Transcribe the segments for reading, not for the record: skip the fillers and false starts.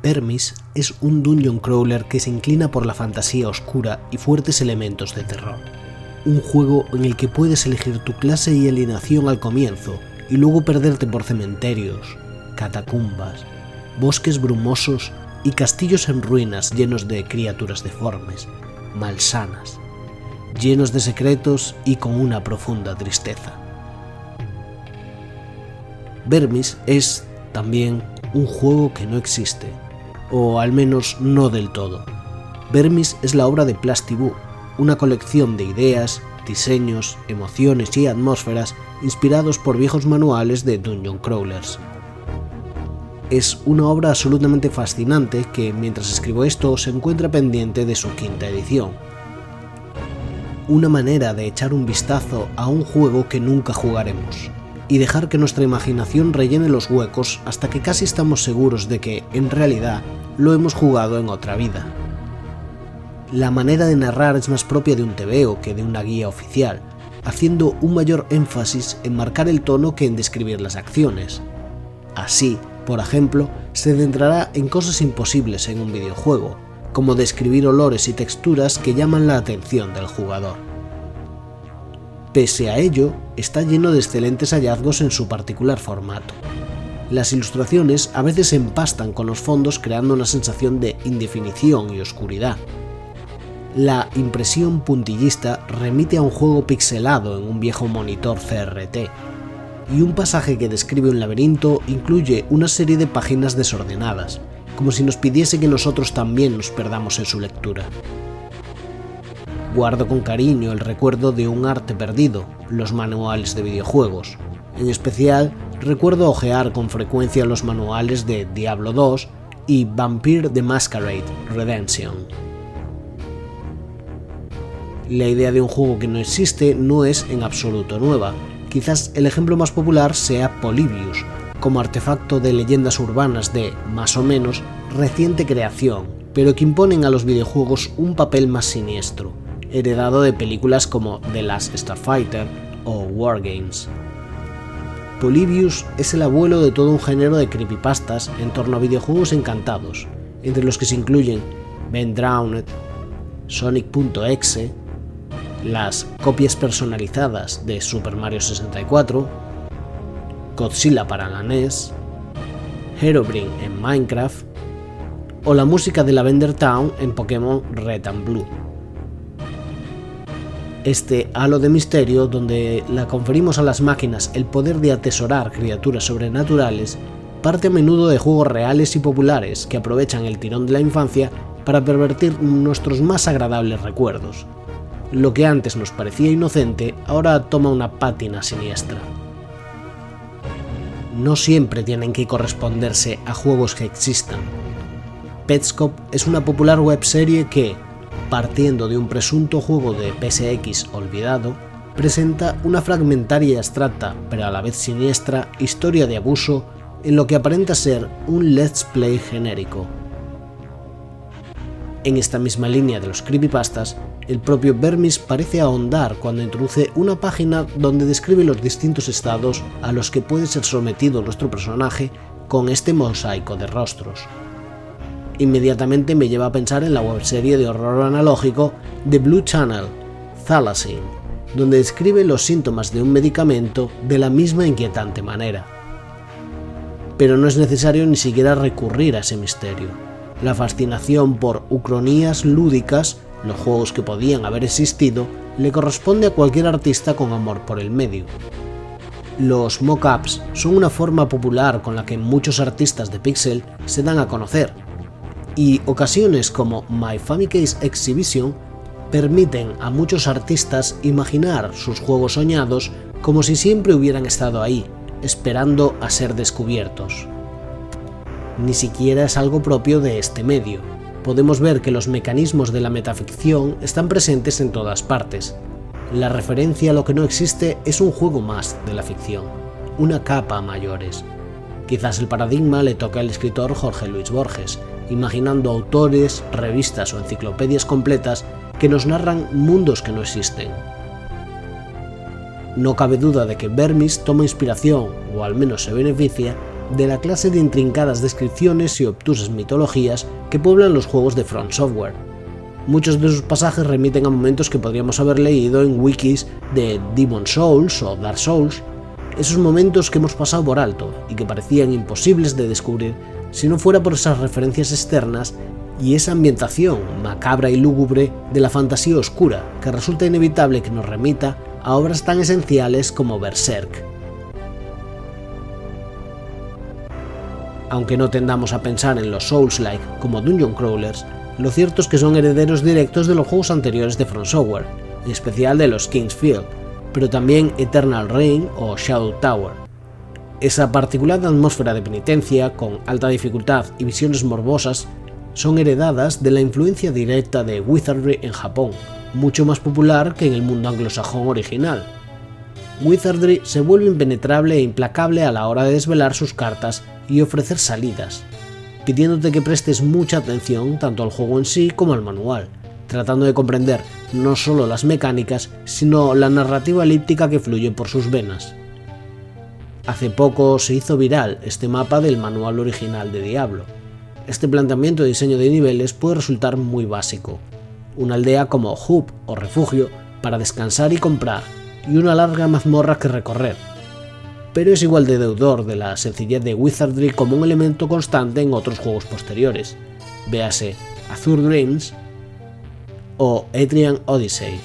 Vermis es un dungeon crawler que se inclina por la fantasía oscura y fuertes elementos de terror. Un juego en el que puedes elegir tu clase y alineación al comienzo y luego perderte por cementerios, catacumbas, bosques brumosos y castillos en ruinas llenos de criaturas deformes, malsanas, llenos de secretos y con una profunda tristeza. Vermis es, también, un juego que no existe, o al menos no del todo. Vermis es la obra de Plastiboo, una colección de ideas, diseños, emociones y atmósferas inspirados por viejos manuales de dungeon crawlers. Es una obra absolutamente fascinante que, mientras escribo esto, se encuentra pendiente de su 5ª edición. Una manera de echar un vistazo a un juego que nunca jugaremos, y dejar que nuestra imaginación rellene los huecos hasta que casi estamos seguros de que, en realidad, lo hemos jugado en otra vida. La manera de narrar es más propia de un tebeo que de una guía oficial, haciendo un mayor énfasis en marcar el tono que en describir las acciones. Así, por ejemplo, se centrará en cosas imposibles en un videojuego, como describir olores y texturas que llaman la atención del jugador. Pese a ello, está lleno de excelentes hallazgos en su particular formato. Las ilustraciones a veces se empastan con los fondos creando una sensación de indefinición y oscuridad. La impresión puntillista remite a un juego pixelado en un viejo monitor CRT, y un pasaje que describe un laberinto incluye una serie de páginas desordenadas, como si nos pidiese que nosotros también nos perdamos en su lectura. Guardo con cariño el recuerdo de un arte perdido, los manuales de videojuegos. En especial, recuerdo hojear con frecuencia los manuales de Diablo 2 y Vampire the Masquerade Redemption. La idea de un juego que no existe no es en absoluto nueva. Quizás el ejemplo más popular sea Polybius, como artefacto de leyendas urbanas de, más o menos, reciente creación, pero que imponen a los videojuegos un papel más siniestro, heredado de películas como The Last Starfighter o Wargames. Polybius es el abuelo de todo un género de creepypastas en torno a videojuegos encantados, entre los que se incluyen Ben Drowned, Sonic.exe, las copias personalizadas de Super Mario 64, Godzilla para la NES, Herobrine en Minecraft o la música de Lavender Town en Pokémon Red and Blue. Este halo de misterio, donde la conferimos a las máquinas el poder de atesorar criaturas sobrenaturales, parte a menudo de juegos reales y populares que aprovechan el tirón de la infancia para pervertir nuestros más agradables recuerdos. Lo que antes nos parecía inocente ahora toma una pátina siniestra. No siempre tienen que corresponderse a juegos que existan. Petscop es una popular webserie que, partiendo de un presunto juego de PSX olvidado, presenta una fragmentaria y abstracta, pero a la vez siniestra, historia de abuso en lo que aparenta ser un let's play genérico. En esta misma línea de los creepypastas, el propio Vermis parece ahondar cuando introduce una página donde describe los distintos estados a los que puede ser sometido nuestro personaje con este mosaico de rostros. Inmediatamente me lleva a pensar en la webserie de horror analógico The Blue Channel, Thalazine, donde describe los síntomas de un medicamento de la misma inquietante manera. Pero no es necesario ni siquiera recurrir a ese misterio. La fascinación por ucronías lúdicas, los juegos que podían haber existido, le corresponde a cualquier artista con amor por el medio. Los mock-ups son una forma popular con la que muchos artistas de pixel se dan a conocer, y ocasiones como My Famicase Exhibition permiten a muchos artistas imaginar sus juegos soñados como si siempre hubieran estado ahí, esperando a ser descubiertos. Ni siquiera es algo propio de este medio. Podemos ver que los mecanismos de la metaficción están presentes en todas partes. La referencia a lo que no existe es un juego más de la ficción, una capa a mayores. Quizás el paradigma le toca al escritor Jorge Luis Borges, imaginando autores, revistas o enciclopedias completas que nos narran mundos que no existen. No cabe duda de que Vermis toma inspiración, o al menos se beneficia, de la clase de intrincadas descripciones y obtusas mitologías que pueblan los juegos de From Software. Muchos de sus pasajes remiten a momentos que podríamos haber leído en wikis de Demon's Souls o Dark Souls, esos momentos que hemos pasado por alto y que parecían imposibles de descubrir si no fuera por esas referencias externas y esa ambientación macabra y lúgubre de la fantasía oscura que resulta inevitable que nos remita a obras tan esenciales como Berserk. Aunque no tendamos a pensar en los Souls-like como Dungeon Crawlers, lo cierto es que son herederos directos de los juegos anteriores de From Software, en especial de los King's Field, pero también Eternal Reign o Shadow Tower. Esa particular atmósfera de penitencia, con alta dificultad y visiones morbosas, son heredadas de la influencia directa de Wizardry en Japón, mucho más popular que en el mundo anglosajón original. Wizardry se vuelve impenetrable e implacable a la hora de desvelar sus cartas y ofrecer salidas, pidiéndote que prestes mucha atención tanto al juego en sí como al manual, tratando de comprender no solo las mecánicas, sino la narrativa elíptica que fluye por sus venas. Hace poco se hizo viral este mapa del manual original de Diablo. Este planteamiento de diseño de niveles puede resultar muy básico. Una aldea como hub o refugio para descansar y comprar, y una larga mazmorra que recorrer. Pero es igual de deudor de la sencillez de Wizardry como un elemento constante en otros juegos posteriores, véase Azure Dreams o Etrian Odyssey.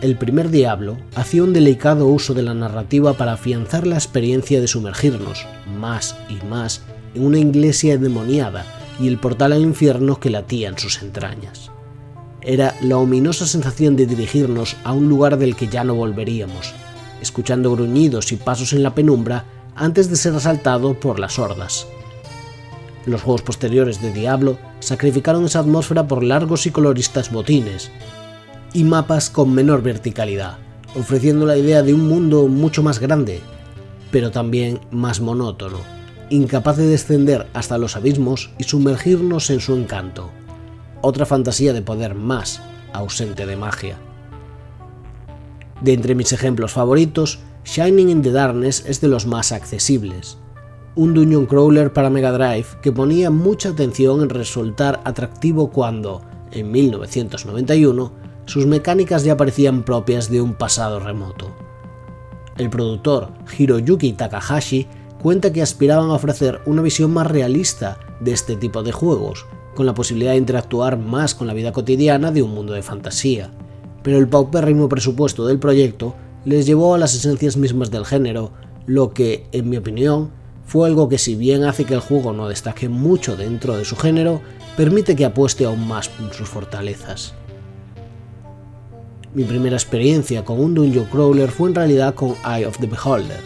El primer Diablo hacía un delicado uso de la narrativa para afianzar la experiencia de sumergirnos, más y más, en una iglesia endemoniada y el portal al infierno que latía en sus entrañas. Era la ominosa sensación de dirigirnos a un lugar del que ya no volveríamos, escuchando gruñidos y pasos en la penumbra antes de ser asaltado por las hordas. Los juegos posteriores de Diablo sacrificaron esa atmósfera por largos y coloristas botines y mapas con menor verticalidad, ofreciendo la idea de un mundo mucho más grande, pero también más monótono, incapaz de descender hasta los abismos y sumergirnos en su encanto. Otra fantasía de poder más ausente de magia. De entre mis ejemplos favoritos, Shining in the Darkness es de los más accesibles. Un dungeon crawler para Mega Drive que ponía mucha atención en resultar atractivo cuando, en 1991, sus mecánicas ya parecían propias de un pasado remoto. El productor Hiroyuki Takahashi cuenta que aspiraban a ofrecer una visión más realista de este tipo de juegos, con la posibilidad de interactuar más con la vida cotidiana de un mundo de fantasía, pero el paupérrimo presupuesto del proyecto les llevó a las esencias mismas del género, lo que, en mi opinión, fue algo que, si bien hace que el juego no destaque mucho dentro de su género, permite que apueste aún más por sus fortalezas. Mi primera experiencia con un dungeon crawler fue en realidad con Eye of the Beholder,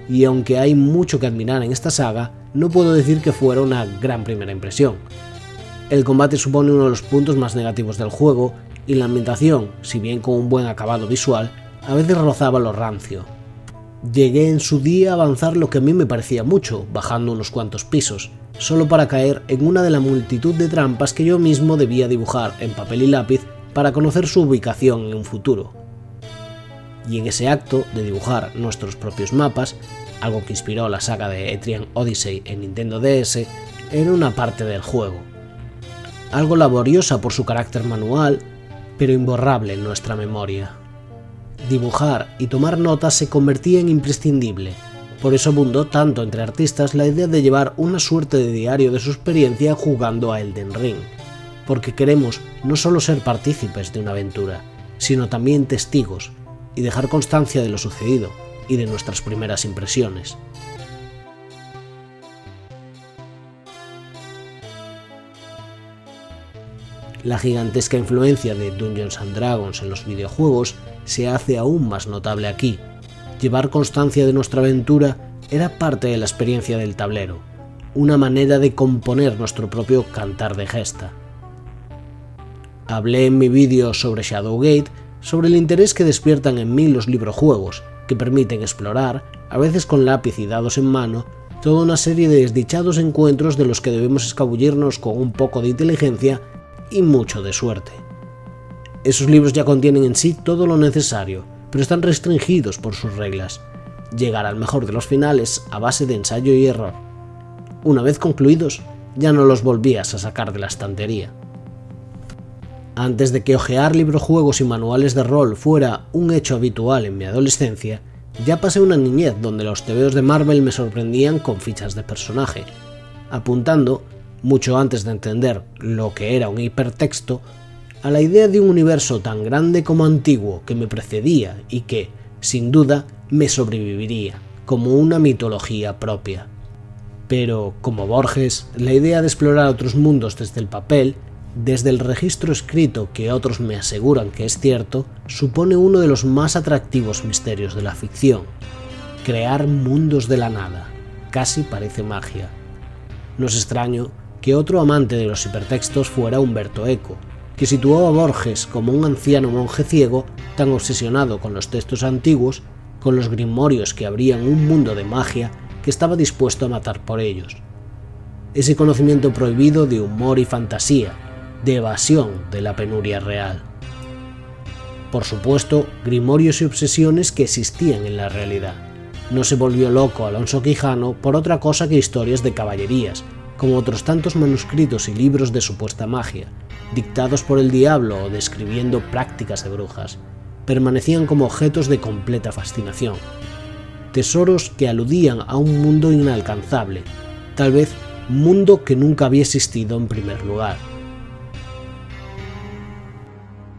y aunque hay mucho que admirar en esta saga, no puedo decir que fuera una gran primera impresión. El combate supone uno de los puntos más negativos del juego, y la ambientación, si bien con un buen acabado visual, a veces rozaba lo rancio. Llegué en su día a avanzar lo que a mí me parecía mucho, bajando unos cuantos pisos, solo para caer en una de la multitud de trampas que yo mismo debía dibujar en papel y lápiz para conocer su ubicación en un futuro. Y en ese acto de dibujar nuestros propios mapas, algo que inspiró la saga de Etrian Odyssey en Nintendo DS, era una parte del juego. Algo laboriosa por su carácter manual, pero imborrable en nuestra memoria. Dibujar y tomar notas se convertía en imprescindible, por eso abundó tanto entre artistas la idea de llevar una suerte de diario de su experiencia jugando a Elden Ring, porque queremos no solo ser partícipes de una aventura, sino también testigos, y dejar constancia de lo sucedido y de nuestras primeras impresiones. La gigantesca influencia de Dungeons & Dragons en los videojuegos se hace aún más notable aquí. Llevar constancia de nuestra aventura era parte de la experiencia del tablero, una manera de componer nuestro propio cantar de gesta. Hablé en mi vídeo sobre Shadowgate sobre el interés que despiertan en mí los librojuegos, que permiten explorar, a veces con lápiz y dados en mano, toda una serie de desdichados encuentros de los que debemos escabullirnos con un poco de inteligencia y mucho de suerte. Esos libros ya contienen en sí todo lo necesario, pero están restringidos por sus reglas. llegar al mejor de los finales a base de ensayo y error. Una vez concluidos, ya no los volvías a sacar de la estantería. Antes de que hojear librojuegos y manuales de rol fuera un hecho habitual en mi adolescencia, ya pasé una niñez donde los tebeos de Marvel me sorprendían con fichas de personaje, apuntando, mucho antes de entender lo que era un hipertexto, a la idea de un universo tan grande como antiguo que me precedía y que, sin duda, me sobreviviría, como una mitología propia. Pero, como Borges, la idea de explorar otros mundos desde el papel, desde el registro escrito que otros me aseguran que es cierto, supone uno de los más atractivos misterios de la ficción. Crear mundos de la nada, casi parece magia. No es extraño que otro amante de los hipertextos fuera Umberto Eco, que situó a Borges como un anciano monje ciego tan obsesionado con los textos antiguos, con los grimorios que abrían un mundo de magia, que estaba dispuesto a matar por ellos. Ese conocimiento prohibido de humor y fantasía, de evasión de la penuria real. Por supuesto, grimorios y obsesiones que existían en la realidad. No se volvió loco Alonso Quijano por otra cosa que historias de caballerías, como otros tantos manuscritos y libros de supuesta magia, dictados por el diablo o describiendo prácticas de brujas, permanecían como objetos de completa fascinación. Tesoros que aludían a un mundo inalcanzable, tal vez mundo que nunca había existido en primer lugar.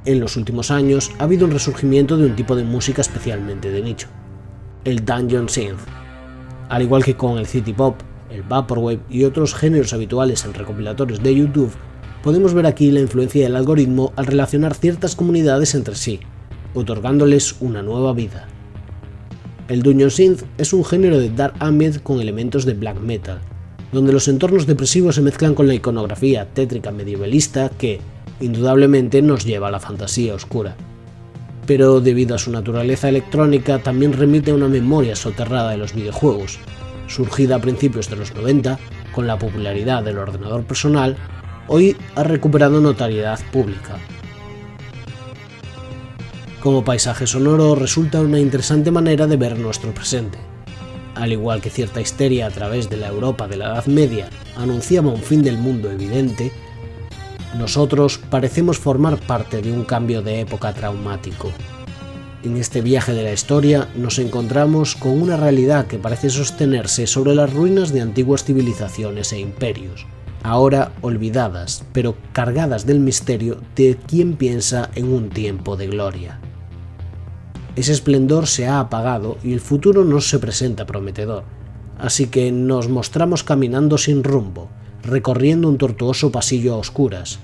En los últimos años ha habido un resurgimiento de un tipo de música especialmente de nicho, el Dungeon Synth. Al igual que con el City Pop, el Vaporwave y otros géneros habituales en recopilatorios de YouTube, podemos ver aquí la influencia del algoritmo al relacionar ciertas comunidades entre sí, otorgándoles una nueva vida. El Dungeon Synth es un género de dark ambient con elementos de black metal, donde los entornos depresivos se mezclan con la iconografía tétrica medievalista que, indudablemente, nos lleva a la fantasía oscura. Pero debido a su naturaleza electrónica también remite a una memoria soterrada de los videojuegos, surgida a principios de los 90, con la popularidad del ordenador personal, hoy ha recuperado notoriedad pública. Como paisaje sonoro resulta una interesante manera de ver nuestro presente. Al igual que cierta histeria a través de la Europa de la Edad Media anunciaba un fin del mundo evidente, nosotros parecemos formar parte de un cambio de época traumático. En este viaje de la historia nos encontramos con una realidad que parece sostenerse sobre las ruinas de antiguas civilizaciones e imperios, ahora olvidadas, pero cargadas del misterio de quien piensa en un tiempo de gloria. Ese esplendor se ha apagado y el futuro no se presenta prometedor, así que nos mostramos caminando sin rumbo, recorriendo un tortuoso pasillo a oscuras,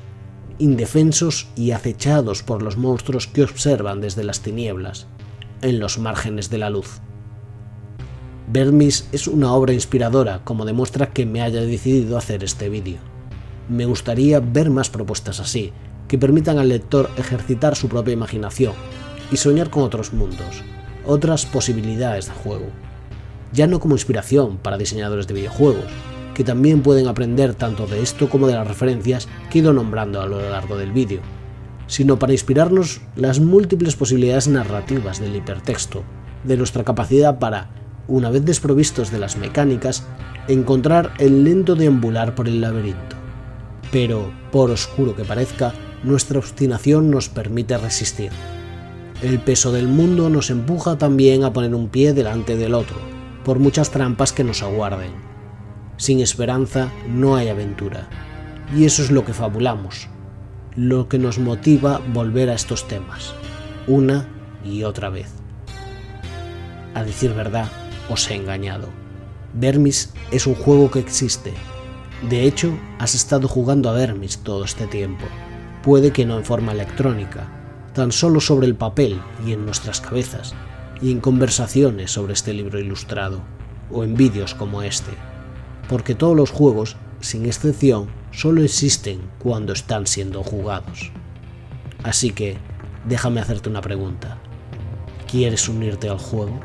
indefensos y acechados por los monstruos que observan desde las tinieblas, en los márgenes de la luz. Vermis es una obra inspiradora, como demuestra que me haya decidido hacer este vídeo. Me gustaría ver más propuestas así, que permitan al lector ejercitar su propia imaginación y soñar con otros mundos, otras posibilidades de juego. Ya no como inspiración para diseñadores de videojuegos, que también pueden aprender tanto de esto como de las referencias que he ido nombrando a lo largo del vídeo, sino para inspirarnos las múltiples posibilidades narrativas del hipertexto, de nuestra capacidad para, una vez desprovistos de las mecánicas, encontrar el lento deambular por el laberinto. Pero, por oscuro que parezca, nuestra obstinación nos permite resistir. El peso del mundo nos empuja también a poner un pie delante del otro, por muchas trampas que nos aguarden. Sin esperanza no hay aventura, y eso es lo que fabulamos, lo que nos motiva volver a estos temas, una y otra vez. A decir verdad, os he engañado. Vermis es un juego que existe. De hecho, has estado jugando a Vermis todo este tiempo, puede que no en forma electrónica, tan solo sobre el papel y en nuestras cabezas, y en conversaciones sobre este libro ilustrado, o en vídeos como este. Porque todos los juegos, sin excepción, solo existen cuando están siendo jugados. Así que, déjame hacerte una pregunta. ¿Quieres unirte al juego?